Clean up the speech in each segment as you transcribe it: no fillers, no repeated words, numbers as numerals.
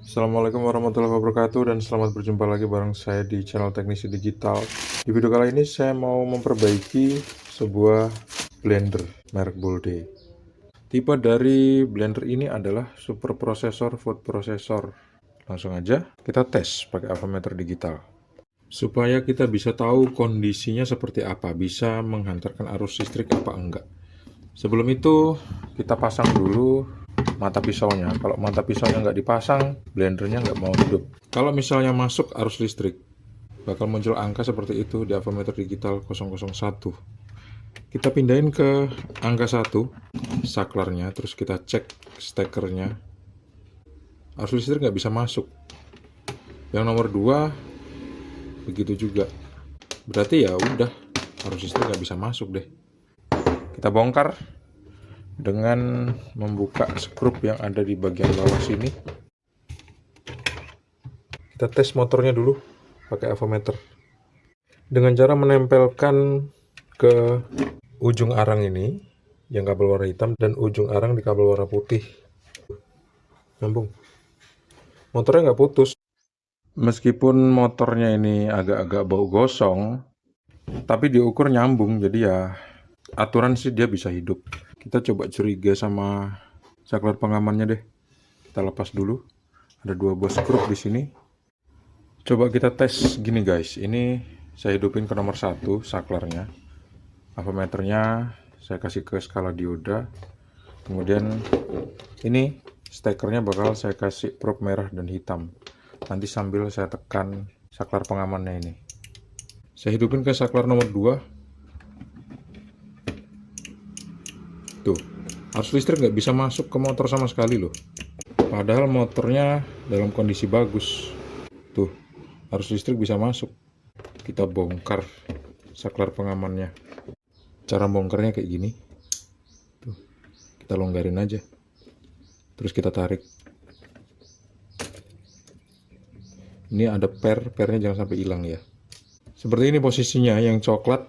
Assalamualaikum warahmatullahi wabarakatuh dan selamat berjumpa lagi bareng saya di channel Teknisi Digital. Di video kali ini saya mau memperbaiki sebuah blender merek Bolde. Tipe dari blender ini adalah super processor food processor. Langsung aja kita tes pakai avometer digital. Supaya kita bisa tahu kondisinya seperti apa, bisa menghantarkan arus listrik apa enggak. Sebelum itu kita pasang dulu mata pisaunya. Kalau mata pisaunya nggak dipasang, blendernya nggak mau hidup. Kalau misalnya masuk arus listrik, bakal muncul angka seperti itu di avometer digital 001. Kita pindahin ke angka 1, saklarnya, terus kita cek stekernya. Arus listrik nggak bisa masuk. Yang nomor 2, begitu juga. Berarti ya udah, arus listrik nggak bisa masuk deh. Kita bongkar dengan membuka skrup yang ada di bagian bawah sini. Kita tes motornya dulu pakai avometer dengan cara menempelkan ke ujung arang ini yang kabel warna hitam dan ujung arang di kabel warna putih. Nyambung, motornya nggak putus. Meskipun motornya ini agak-agak bau gosong, tapi diukur nyambung, jadi ya aturan sih dia bisa hidup. Kita coba curiga sama saklar pengamannya deh. Kita lepas dulu. Ada 2 buah skrup di sini. Coba kita tes gini guys. Ini saya hidupin ke nomor 1 saklarnya. Avometernya saya kasih ke skala dioda. Kemudian ini stekernya bakal saya kasih probe merah dan hitam. Nanti sambil saya tekan saklar pengamannya ini. Saya hidupin ke saklar nomor 2. Tuh, arus listrik nggak bisa masuk ke motor sama sekali loh. Padahal motornya dalam kondisi bagus. Tuh, arus listrik bisa masuk. Kita bongkar saklar pengamannya. Cara bongkarnya kayak gini. Tuh, kita longgarin aja. Terus kita tarik. Ini ada pernya jangan sampai hilang ya. Seperti ini posisinya, yang coklat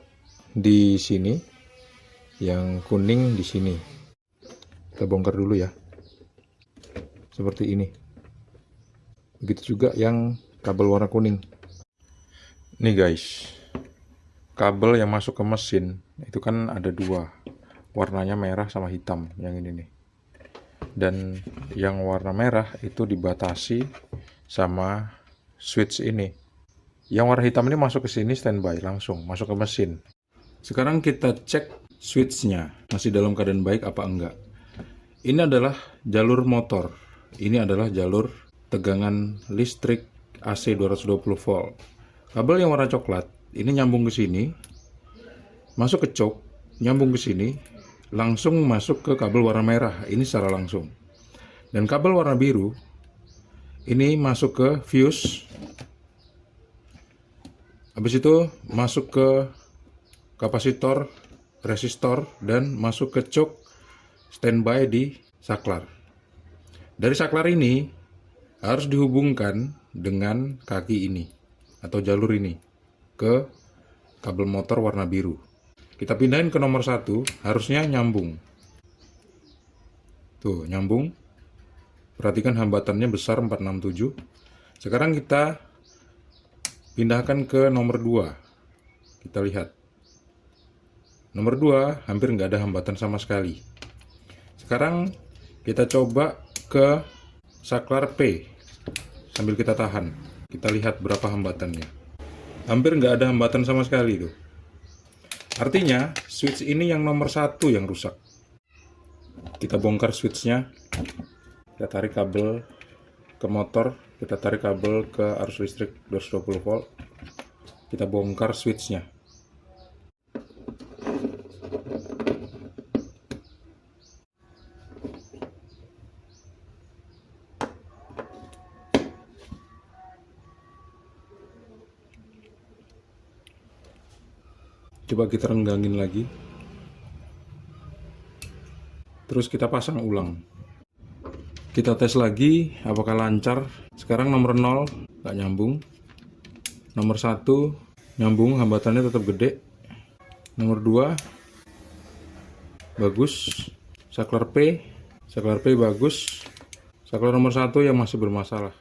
di sini, yang kuning di sini. Kita bongkar dulu ya. Seperti ini. Begitu juga yang kabel warna kuning. Nih guys, kabel yang masuk ke mesin itu kan ada 2, warnanya merah sama hitam, yang ini nih. Dan yang warna merah itu dibatasi sama switch ini. Yang warna hitam ini masuk ke sini standby, langsung masuk ke mesin. Sekarang kita cek switchnya masih dalam keadaan baik apa enggak. Ini adalah jalur motor. Ini adalah jalur tegangan listrik AC 220 volt. Kabel yang warna coklat ini nyambung ke sini, masuk ke cok, nyambung ke sini, langsung masuk ke kabel warna merah. Ini secara langsung. Dan kabel warna biru ini masuk ke fuse. Habis itu masuk ke kapasitor, resistor, dan masuk ke cok standby di saklar. Dari saklar ini harus dihubungkan dengan kaki ini atau jalur ini ke kabel motor warna biru. Kita pindahin ke nomor 1, harusnya nyambung. Tuh, nyambung. Perhatikan hambatannya besar 467. Sekarang kita pindahkan ke nomor 2. Kita lihat. Nomor 2 hampir nggak ada hambatan sama sekali. Sekarang kita coba ke saklar P. Sambil kita tahan. Kita lihat berapa hambatannya. Hampir nggak ada hambatan sama sekali tuh. Artinya switch ini yang nomor 1 yang rusak. Kita bongkar switchnya. Kita tarik kabel ke motor. Kita tarik kabel ke arus listrik 220 volt. Kita bongkar switchnya. Coba kita renggangin lagi. Terus kita pasang ulang. Kita tes lagi apakah lancar. Sekarang nomor 0 nggak nyambung. Nomor 1 nyambung, hambatannya tetap gede. Nomor 2 bagus. Saklar P bagus. Saklar nomor 1 yang masih bermasalah.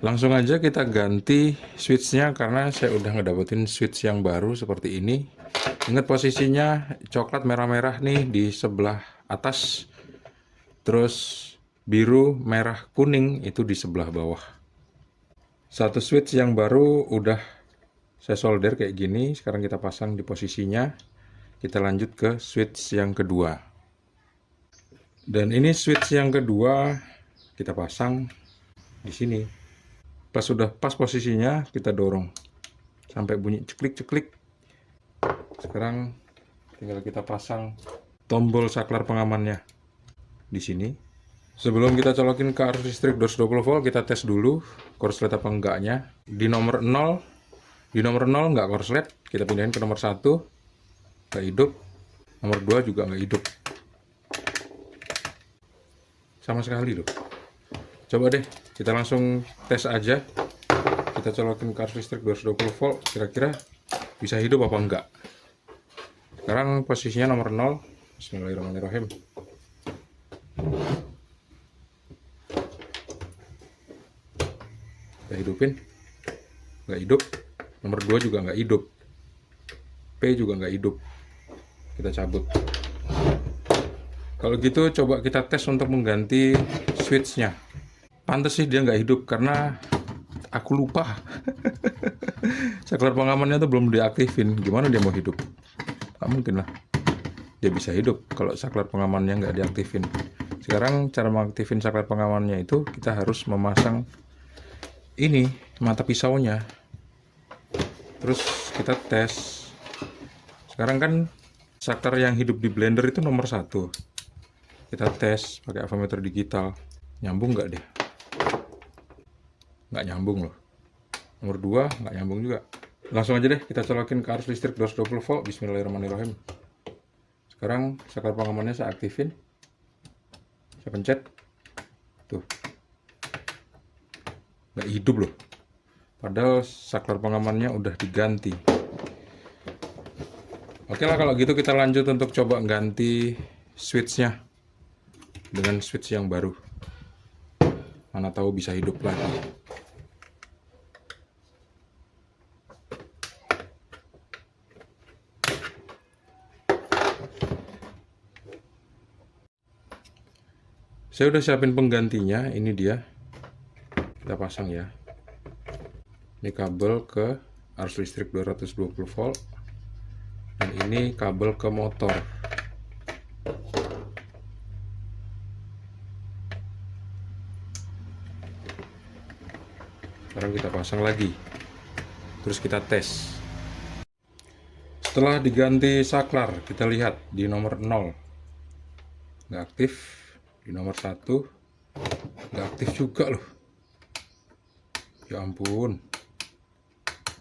Langsung aja kita ganti switchnya karena saya udah ngedapetin switch yang baru seperti ini. Ingat posisinya coklat merah-merah nih di sebelah atas, terus biru merah kuning itu di sebelah bawah. Satu switch yang baru udah saya solder kayak gini. Sekarang kita pasang di posisinya. Kita lanjut ke switch yang kedua. Dan ini switch yang kedua kita pasang di sini. Pas sudah pas posisinya, kita dorong sampai bunyi ceklik-ceklik. Sekarang tinggal kita pasang tombol saklar pengamannya di sini. Sebelum kita colokin ke arus listrik 220 volt, kita tes dulu korslet apa enggaknya. Di nomor 0 enggak korslet, kita pindahin ke nomor 1, enggak hidup. Nomor 2 juga enggak hidup. Sama sekali loh. Coba deh, kita langsung tes aja. Kita colokin ke arus listrik 220 volt, kira-kira bisa hidup apa enggak. Sekarang posisinya nomor 0. Bismillahirrahmanirrahim. Kita hidupin. Enggak hidup. Nomor 2 juga enggak hidup. P juga enggak hidup. Kita cabut. Kalau gitu coba kita tes untuk mengganti switchnya. Pantes sih dia nggak hidup karena aku lupa. Saklar pengamannya tuh belum diaktifin. Gimana dia mau hidup? Nggak mungkin lah. Dia bisa hidup kalau saklar pengamannya nggak diaktifin. Sekarang cara mengaktifin saklar pengamannya itu kita harus memasang ini mata pisaunya. Terus kita tes. Sekarang kan saklar yang hidup di blender itu nomor 1. Kita tes pakai avometer digital. Nyambung nggak deh? Nggak nyambung loh. Nomor 2 nggak nyambung juga. Langsung aja deh kita colokin ke arus listrik 220 volt. Bismillahirrahmanirrahim. Sekarang saklar pengamannya saya aktifin. Saya pencet. Tuh. Nggak hidup loh. Padahal saklar pengamannya udah diganti. Oke lah kalau gitu kita lanjut untuk coba ganti switchnya dengan switch yang baru. Mana tahu bisa hidup lagi. Saya udah siapin penggantinya, ini dia. Kita pasang ya. Ini kabel ke arus listrik 220 volt. Dan ini kabel ke motor. Sekarang kita pasang lagi. Terus kita tes. Setelah diganti saklar, kita lihat di nomor 0. Nggak aktif. Di nomor 1 nggak aktif juga loh. Ya ampun,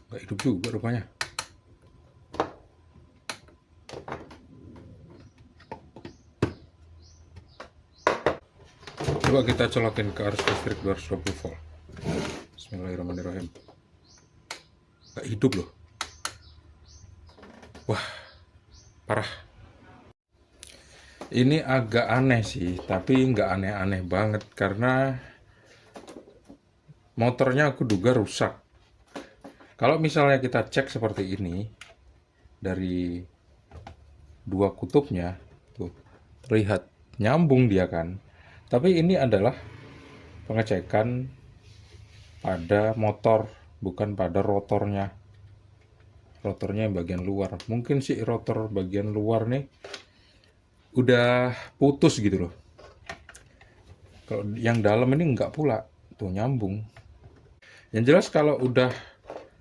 nggak hidup juga rupanya. Coba kita colokin ke arus listrik 220 volt. Bismillahirrahmanirrahim. Nggak hidup loh. Wah, parah. Ini agak aneh sih, tapi nggak aneh-aneh banget karena motornya aku duga rusak. Kalau misalnya kita cek seperti ini dari dua kutubnya, tuh terlihat nyambung dia kan. Tapi ini adalah pengecekan pada motor, bukan pada rotornya. Rotornya yang bagian luar. Mungkin sih rotor bagian luar nih udah putus gitu loh. Kalau yang dalam ini nggak pula, tuh nyambung. Yang jelas kalau udah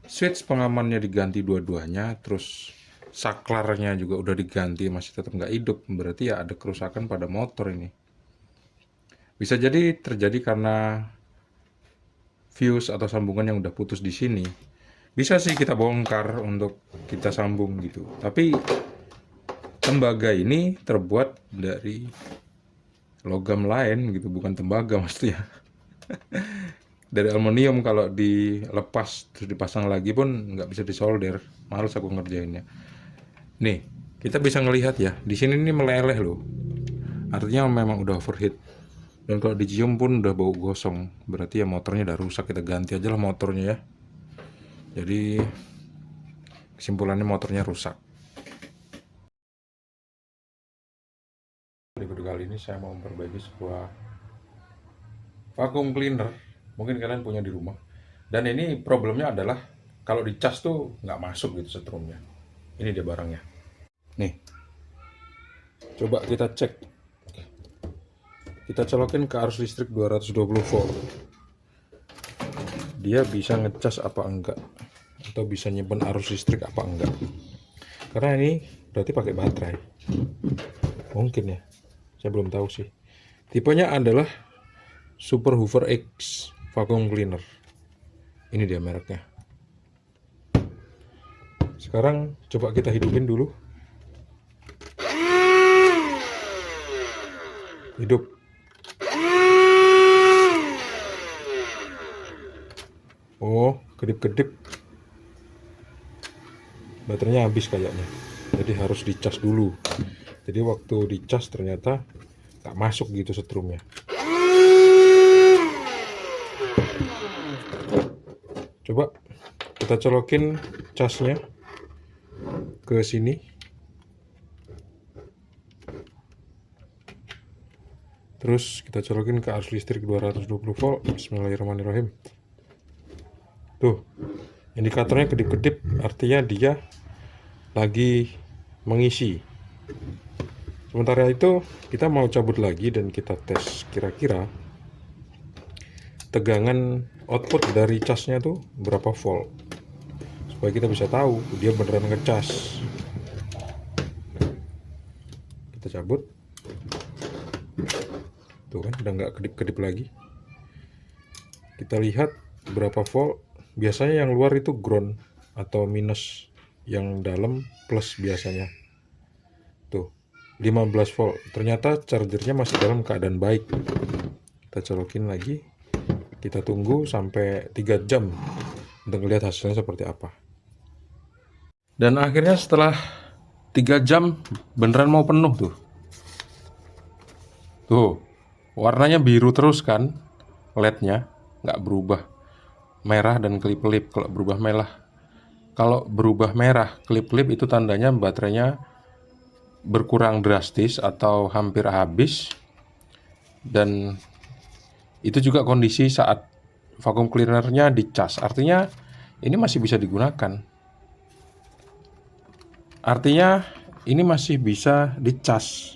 switch pengamannya diganti dua-duanya, terus saklarnya juga udah diganti masih tetap nggak hidup, berarti ya ada kerusakan pada motor ini. Bisa jadi terjadi karena fuse atau sambungan yang udah putus di sini. Bisa sih kita bongkar untuk kita sambung gitu. Tapi tembaga ini terbuat dari logam lain gitu, bukan tembaga maksudnya. Dari aluminium, kalau dilepas terus dipasang lagi pun nggak bisa disolder. Males aku ngerjainnya. Nih, kita bisa ngelihat ya, di sini ini meleleh loh. Artinya memang udah overheat. Dan kalau dicium pun udah bau gosong, berarti ya motornya udah rusak. Kita ganti aja lah motornya ya. Jadi kesimpulannya motornya rusak. Di video kali ini saya mau memperbaiki sebuah vacuum cleaner. Mungkin kalian punya di rumah. Dan ini problemnya adalah kalau dicas tuh nggak masuk gitu setrumnya. Ini dia barangnya. Nih, coba kita cek. Kita colokin ke arus listrik 220 volt. Dia bisa ngecas apa enggak, atau bisa nyimpen arus listrik apa enggak. Karena ini berarti pakai baterai. Mungkin ya, saya belum tahu sih. Tipenya adalah Super Hoover X vacuum cleaner. Ini dia mereknya. Sekarang coba kita hidupin dulu. Hidup. Oh, kedip-kedip. Baterainya habis kayaknya. Jadi harus dicas dulu. Jadi waktu dicas ternyata tak masuk gitu setrumnya. Coba kita colokin casnya ke sini. Terus kita colokin ke arus listrik 220 volt. Bismillahirrahmanirrahim. Tuh, indikatornya kedip-kedip, artinya dia lagi mengisi. Sementara itu kita mau cabut lagi dan kita tes kira-kira tegangan output dari casnya tuh berapa volt, supaya kita bisa tahu dia beneran ngecas. Kita cabut. Tuh kan udah nggak kedip-kedip lagi. Kita lihat berapa volt. Biasanya yang luar itu ground atau minus, yang dalam plus biasanya. Tuh, 15 volt. Ternyata chargernya masih dalam keadaan baik. Kita colokin lagi. Kita tunggu sampai 3 jam untuk melihat hasilnya seperti apa. Dan akhirnya setelah 3 jam beneran mau penuh tuh. Tuh, warnanya biru terus kan, LED-nya nggak berubah merah dan kelip-kelip. Kalau berubah merah kelip-kelip itu tandanya baterainya berkurang drastis atau hampir habis. Dan itu juga kondisi saat vacuum cleanernya dicas. Artinya ini masih bisa digunakan. Artinya ini masih bisa dicas.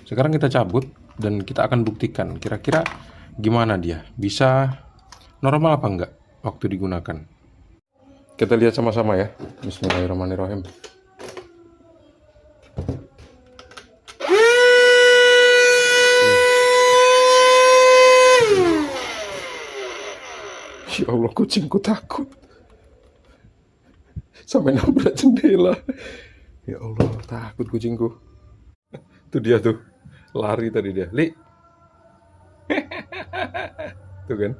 Sekarang kita cabut dan kita akan buktikan kira-kira gimana dia, bisa normal apa enggak waktu digunakan. Kita lihat sama-sama ya. Bismillahirrahmanirrahim. Ya Allah, kucingku takut sampai nabrak jendela. Ya Allah, takut kucingku. Tuh dia tuh, lari tadi dia. Li. Tuh kan.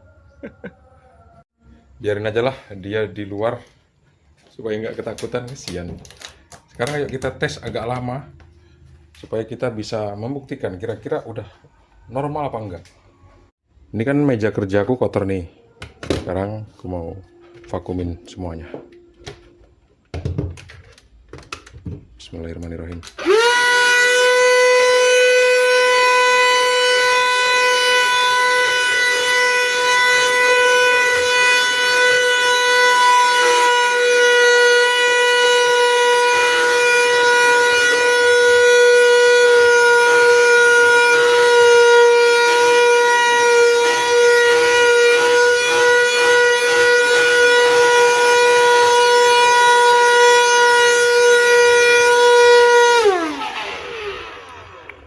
Biarin aja lah dia di luar supaya nggak ketakutan, kesian. Sekarang ayo kita tes agak lama supaya kita bisa membuktikan kira-kira udah normal apa enggak. Ini kan meja kerjaku kotor nih. Sekarang aku mau vakuumin semuanya. Bismillahirrahmanirrahim.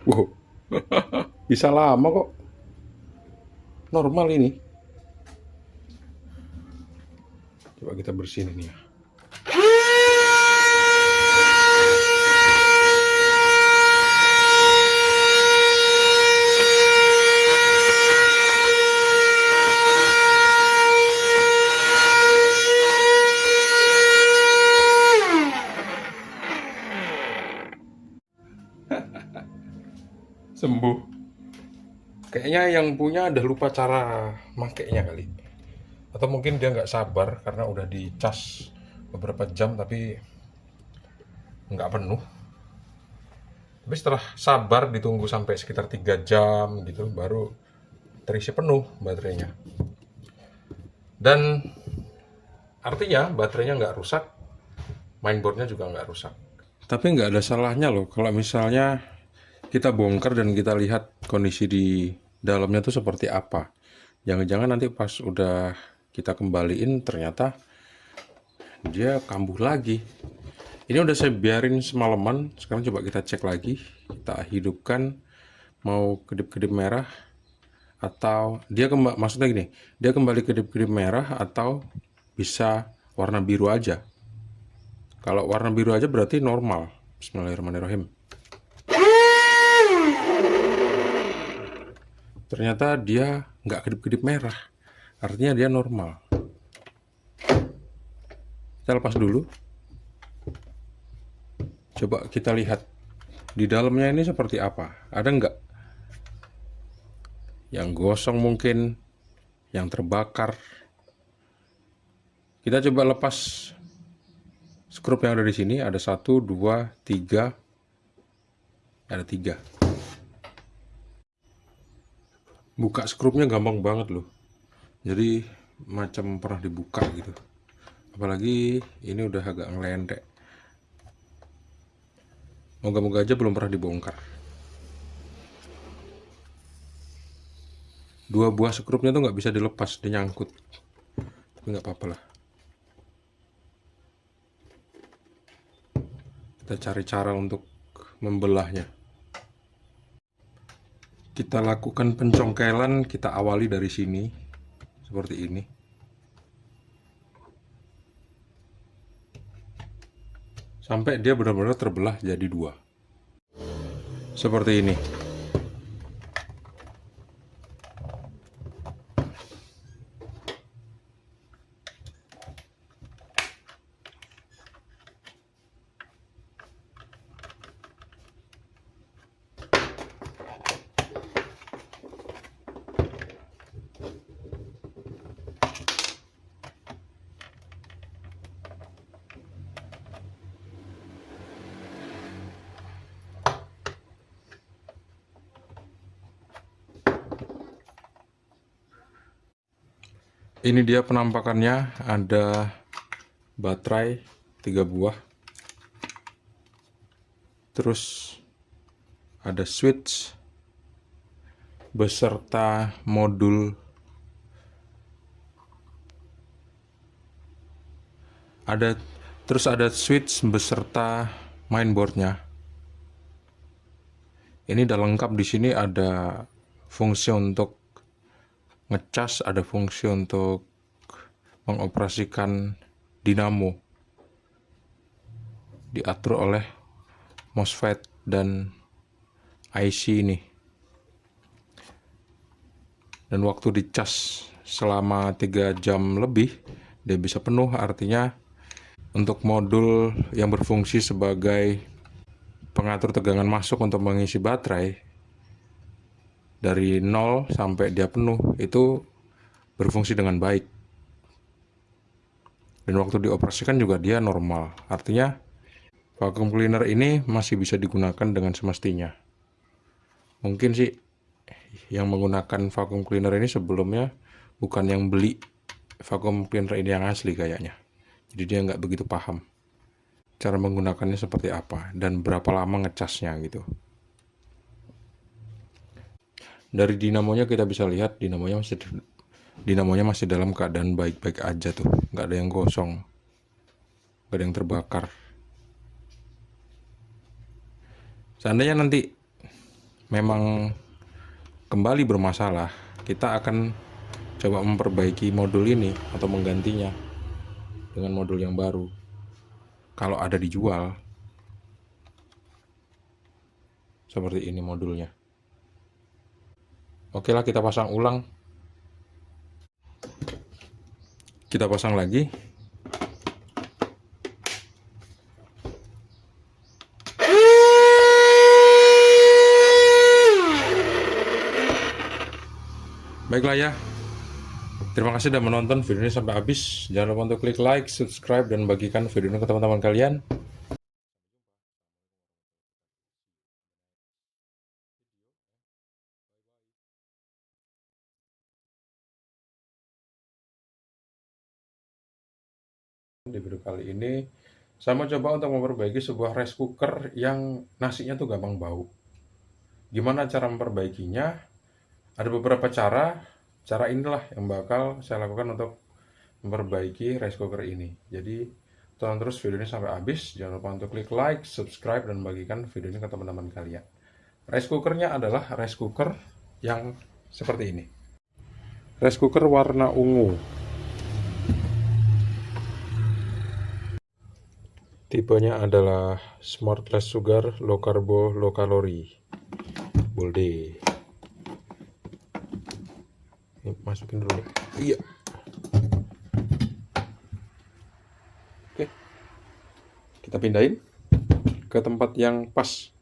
Wow, bisa lama kok. Normal ini. Coba kita bersihin ini ya. Sembuh. Kayaknya yang punya udah lupa cara makainya kali. Atau mungkin dia nggak sabar karena udah dicas beberapa jam tapi nggak penuh. Tapi setelah sabar ditunggu sampai sekitar 3 jam gitu baru terisi penuh baterainya. Dan artinya baterainya nggak rusak, mainboardnya juga nggak rusak. Tapi nggak ada salahnya loh kalau misalnya kita bongkar dan kita lihat kondisi di dalamnya tuh seperti apa. Jangan-jangan nanti pas udah kita kembaliin ternyata dia kambuh lagi. Ini udah saya biarin semalaman, sekarang coba kita cek lagi. Kita hidupkan, mau kedip-kedip merah atau dia maksudnya gini, dia kembali kedip-kedip merah atau bisa warna biru aja. Kalau warna biru aja berarti normal. Bismillahirrahmanirrahim. Ternyata dia nggak kedip-kedip merah, artinya dia normal. Kita lepas dulu. Coba kita lihat di dalamnya ini seperti apa. Ada nggak yang gosong mungkin, yang terbakar. Kita coba lepas skrup yang ada di sini. Ada 1, 2, 3. Ada 3. Buka skrupnya gampang banget loh. Jadi macam pernah dibuka gitu. Apalagi ini udah agak ngelentek. Moga-moga aja belum pernah dibongkar. 2 buah skrupnya tuh nggak bisa dilepas, dia nyangkut. Tapi nggak apa-apa lah. Kita cari cara untuk membelahnya. Kita lakukan pencongkelan, kita awali dari sini. Seperti ini. Sampai dia benar-benar terbelah jadi 2. Seperti ini. Ini dia penampakannya, ada baterai 3 buah. Terus ada switch beserta modul. Terus ada switch beserta mainboardnya. Ini udah lengkap, di sini ada fungsi untuk ngecas, ada fungsi untuk mengoperasikan dinamo. Diatur oleh MOSFET dan IC ini. Dan waktu dicas selama 3 jam lebih, dia bisa penuh, artinya untuk modul yang berfungsi sebagai pengatur tegangan masuk untuk mengisi baterai dari 0 sampai dia penuh itu berfungsi dengan baik. Dan waktu dioperasikan juga dia normal. Artinya vacuum cleaner ini masih bisa digunakan dengan semestinya. Mungkin sih yang menggunakan vacuum cleaner ini sebelumnya bukan yang beli vacuum cleaner ini yang asli kayaknya. Jadi dia nggak begitu paham cara menggunakannya seperti apa dan berapa lama ngecasnya gitu. Dari dinamonya kita bisa lihat dinamonya masih dalam keadaan baik-baik aja tuh, nggak ada yang gosong, nggak ada yang terbakar. Seandainya nanti memang kembali bermasalah, kita akan coba memperbaiki modul ini atau menggantinya dengan modul yang baru kalau ada dijual. Seperti ini modulnya. Oke lah, kita pasang ulang. Kita pasang lagi. Baiklah ya, terima kasih sudah menonton video ini sampai habis. Jangan lupa untuk klik like, subscribe, dan bagikan video ini ke teman-teman kalian. Di video kali ini, saya mau coba untuk memperbaiki sebuah rice cooker yang nasinya tuh gampang bau. Gimana cara memperbaikinya? Ada beberapa cara. Cara inilah yang bakal saya lakukan untuk memperbaiki rice cooker ini. Jadi, tonton terus video ini sampai habis. Jangan lupa untuk klik like, subscribe, dan bagikan video ini ke teman-teman kalian. Rice cookernya adalah rice cooker yang seperti ini. Rice cooker warna ungu. Tipenya adalah Smart Less Sugar, Low Carbo, Low Calorie. Bolde. Ini masukin dulu nih. Iya. Oke. Kita pindahin ke tempat yang pas.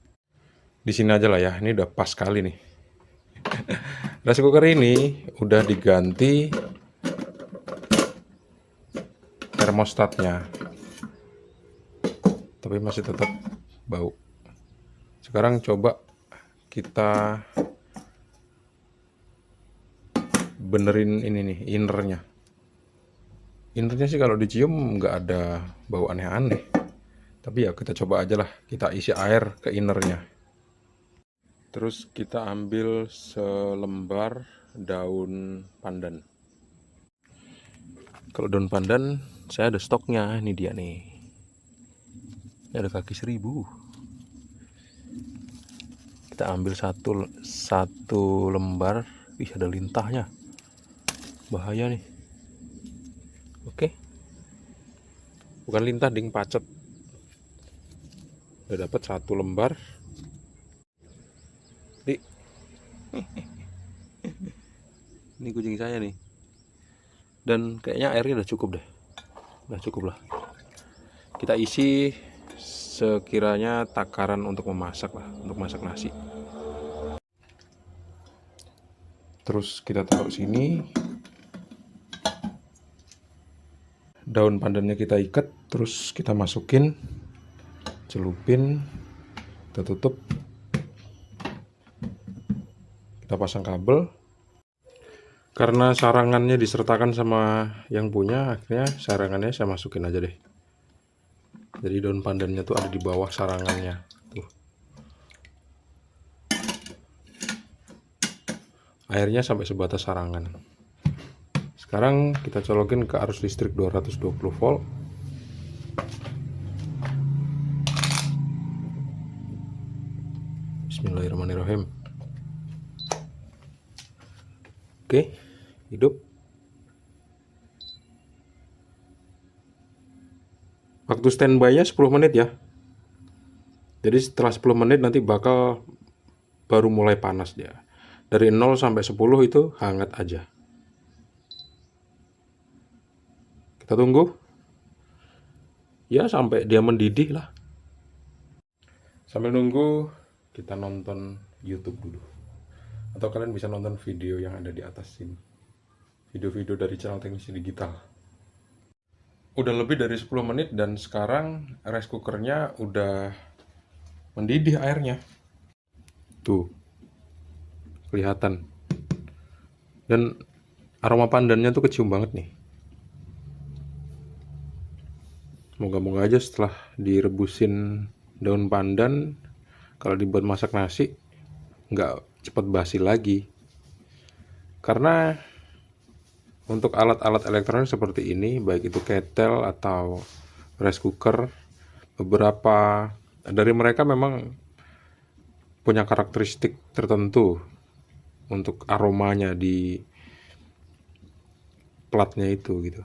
Di sini aja lah ya. Ini udah pas kali nih. Rice cooker ini udah diganti termostatnya, tapi masih tetap bau. Sekarang coba kita benerin ini nih, innernya. Innernya sih kalau dicium nggak ada bau aneh-aneh, tapi ya kita coba aja lah, kita isi air ke innernya. Terus kita ambil selembar daun pandan. Kalau daun pandan saya ada stoknya, ini dia nih. Ini ada kaki 1000. Kita ambil satu lembar. Ih, ada lintahnya, bahaya nih. Oke, bukan lintah, ding, pacet. Udah dapat 1 lembar. Ini kucing saya nih, dan kayaknya airnya udah cukup deh. Udah cukup lah. Kita isi sekiranya takaran untuk memasak lah, untuk masak nasi. Terus kita taruh sini. Daun pandannya kita ikat, terus kita masukin, celupin, kita tutup. Kita pasang kabel. Karena sarangannya disertakan sama yang punya, akhirnya sarangannya saya masukin aja deh. Jadi daun pandannya tuh ada di bawah sarangannya. Tuh. Airnya sampai sebatas sarangan. Sekarang kita colokin ke arus listrik 220 volt. Bismillahirrahmanirrahim. Oke, hidup. Waktu standby-nya 10 menit ya. Jadi setelah 10 menit nanti bakal baru mulai panas dia. Dari 0 sampai 10 itu hangat aja. Kita tunggu. Ya sampai dia mendidih lah. Sambil nunggu, kita nonton YouTube dulu. Atau kalian bisa nonton video yang ada di atas sini. Video-video dari channel Teknisi Digital. Udah lebih dari 10 menit dan sekarang rice cookernya udah mendidih airnya. Tuh. Kelihatan. Dan aroma pandannya tuh kecium banget nih. Moga-moga aja setelah direbusin daun pandan, kalau dibuat masak nasi nggak cepat basi lagi. Karena untuk alat-alat elektronik seperti ini, baik itu kettle atau rice cooker, beberapa dari mereka memang punya karakteristik tertentu untuk aromanya di platnya itu gitu.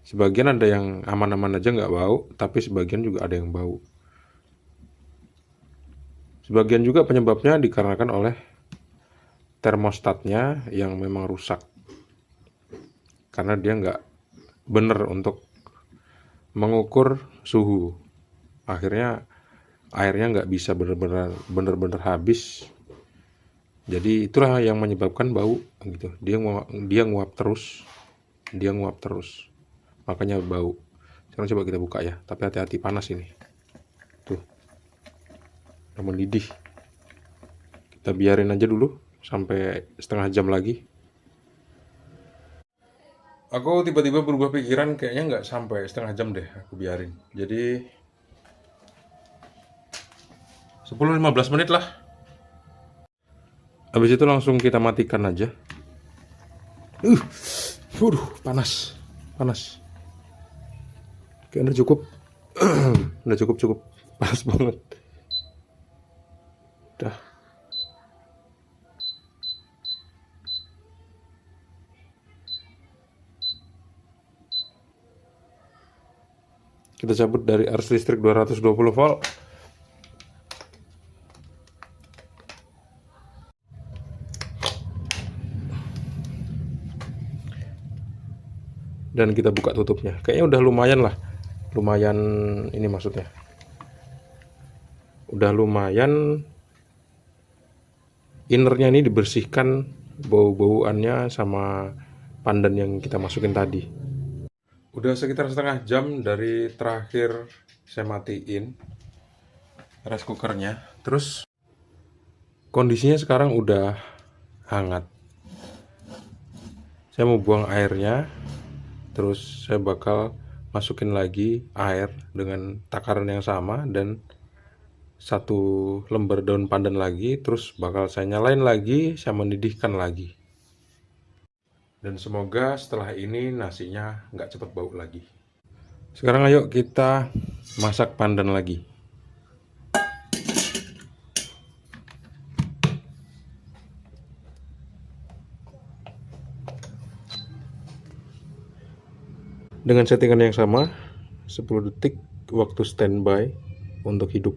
Sebagian ada yang aman-aman aja nggak bau, tapi sebagian juga ada yang bau. Sebagian juga penyebabnya dikarenakan oleh termostatnya yang memang rusak. Karena dia nggak bener untuk mengukur suhu. Akhirnya airnya nggak bisa bener-bener habis Jadi itulah yang menyebabkan bau gitu. Dia nguap terus, makanya bau. Sekarang coba kita buka ya, tapi hati-hati panas ini. Tuh, udah mendidih. Kita biarin aja dulu sampai setengah jam lagi. Aku tiba-tiba berubah pikiran, kayaknya nggak sampai setengah jam deh aku biarin. Jadi 10-15 menit lah. Habis itu langsung kita matikan aja. Panas. Oke, udah cukup. Udah cukup. Panas banget. Udah. Kita cabut dari arus listrik 220 volt. Dan kita buka tutupnya. Kayaknya udah lumayan lah. Lumayan ini maksudnya. Udah lumayan innernya ini dibersihkan bau-bauannya sama pandan yang kita masukin tadi. Udah sekitar setengah jam dari terakhir saya matiin rice cookernya. Terus kondisinya sekarang udah hangat. Saya mau buang airnya. Terus saya bakal masukin lagi air dengan takaran yang sama dan 1 lembar daun pandan lagi. Terus bakal saya nyalain lagi, saya mendidihkan lagi. Dan semoga setelah ini nasinya nggak cepet bau lagi. Sekarang ayo kita masak pandan lagi. Dengan settingan yang sama, 10 detik waktu standby untuk hidup.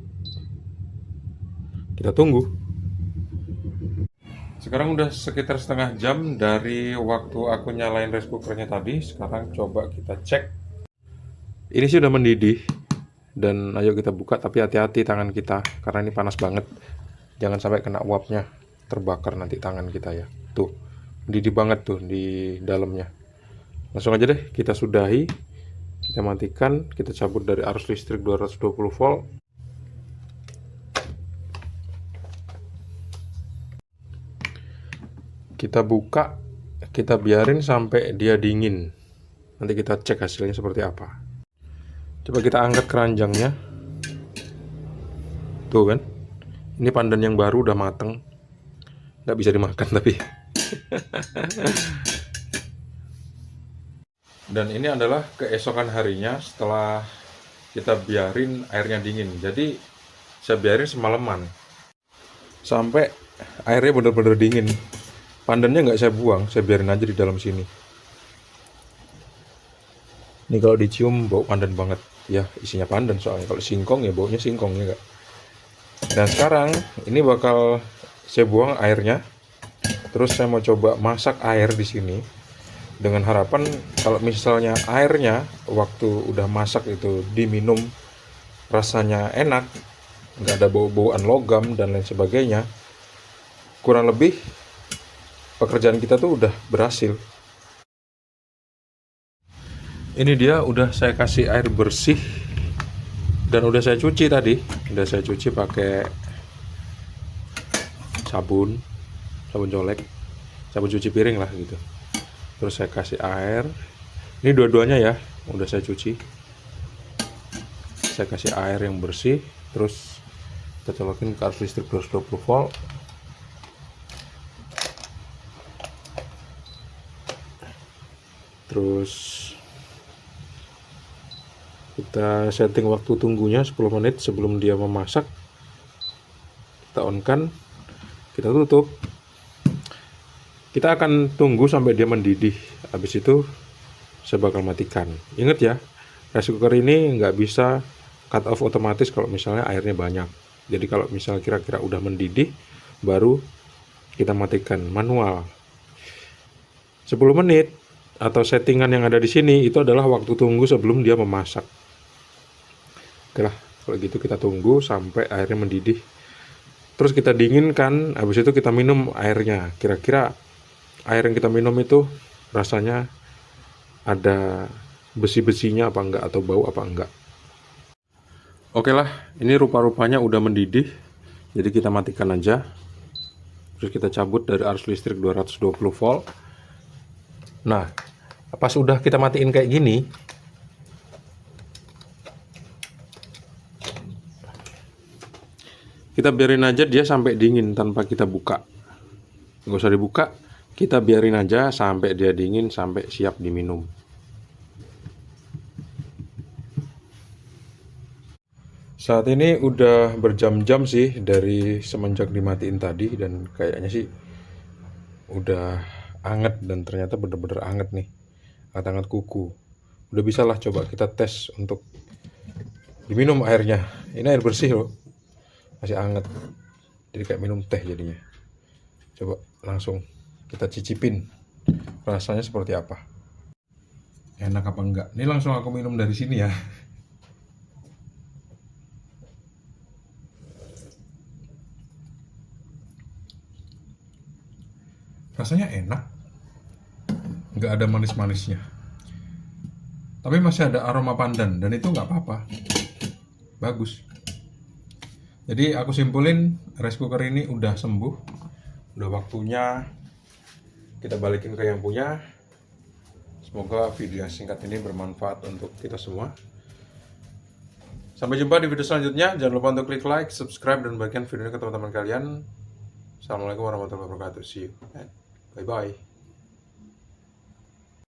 Kita tunggu. Sekarang udah sekitar setengah jam dari waktu aku nyalain rice cookernya tadi. Sekarang coba kita cek. Ini sih udah mendidih. Dan ayo kita buka, tapi hati-hati tangan kita karena ini panas banget. Jangan sampai kena uapnya, terbakar nanti tangan kita ya. Tuh, mendidih banget tuh di dalamnya. Langsung aja deh kita sudahi. Kita matikan, kita cabut dari arus listrik 220 volt. Kita buka, kita biarin sampai dia dingin. Nanti kita cek hasilnya seperti apa. Coba kita angkat keranjangnya. Tuh kan, ini pandan yang baru udah mateng. Nggak bisa dimakan tapi. Dan ini adalah keesokan harinya setelah kita biarin airnya dingin. Jadi saya biarin semalaman sampai airnya bener-bener dingin. Pandannya nggak saya buang, saya biarin aja di dalam sini. Ini kalau dicium bau pandan banget. Ya isinya pandan soalnya. Kalau singkong ya baunya singkong ya kak. Dan sekarang ini bakal saya buang airnya. Terus saya mau coba masak air di sini. Dengan harapan kalau misalnya airnya waktu udah masak itu diminum rasanya enak, nggak ada bau-bauan logam dan lain sebagainya. Kurang lebih pekerjaan kita tuh udah berhasil. Ini dia udah saya kasih air bersih dan udah saya cuci tadi. Udah saya cuci pakai sabun colek, sabun cuci piring lah gitu. Terus saya kasih air. Ini dua-duanya ya, udah saya cuci. Saya kasih air yang bersih, terus kita colokin ke arus listrik 220 volt. Terus kita setting waktu tunggunya 10 menit sebelum dia memasak. Kita on kan, kita tutup. Kita akan tunggu sampai dia mendidih. Habis itu saya bakal matikan. Ingat ya, rice cooker ini nggak bisa cut off otomatis kalau misalnya airnya banyak. Jadi kalau misalnya kira-kira udah mendidih, baru kita matikan manual. 10 menit atau settingan yang ada di sini itu adalah waktu tunggu sebelum dia memasak. Oke lah, kalau gitu kita tunggu sampai airnya mendidih. Terus kita dinginkan, habis itu kita minum airnya. Kira-kira air yang kita minum itu rasanya ada besi-besinya apa enggak, atau bau apa enggak. Oke lah, ini rupa-rupanya udah mendidih. Jadi kita matikan aja. Terus kita cabut dari arus listrik 220 volt. Nah, pas udah kita matiin kayak gini, kita biarin aja dia sampai dingin tanpa kita buka. Nggak usah dibuka, kita biarin aja sampai dia dingin, sampai siap diminum. Saat ini udah berjam-jam sih dari semenjak dimatiin tadi, dan kayaknya sih udah anget, dan ternyata bener-bener anget nih, anget kuku. Udah bisa lah coba kita tes untuk diminum airnya. Ini air bersih loh, masih anget, jadi kayak minum teh jadinya. Coba langsung kita cicipin rasanya seperti apa, enak apa enggak. Ini langsung aku minum dari sini ya. Rasanya enak, nggak ada manis-manisnya, tapi masih ada aroma pandan, dan itu nggak apa-apa, bagus. Jadi aku simpulin, rice cooker ini udah sembuh, udah waktunya kita balikin ke yang punya. Semoga video yang singkat ini bermanfaat untuk kita semua. Sampai jumpa di video selanjutnya. Jangan lupa untuk klik like, subscribe, dan bagikan video ini ke teman-teman kalian. Assalamualaikum warahmatullahi wabarakatuh. See you and bye-bye.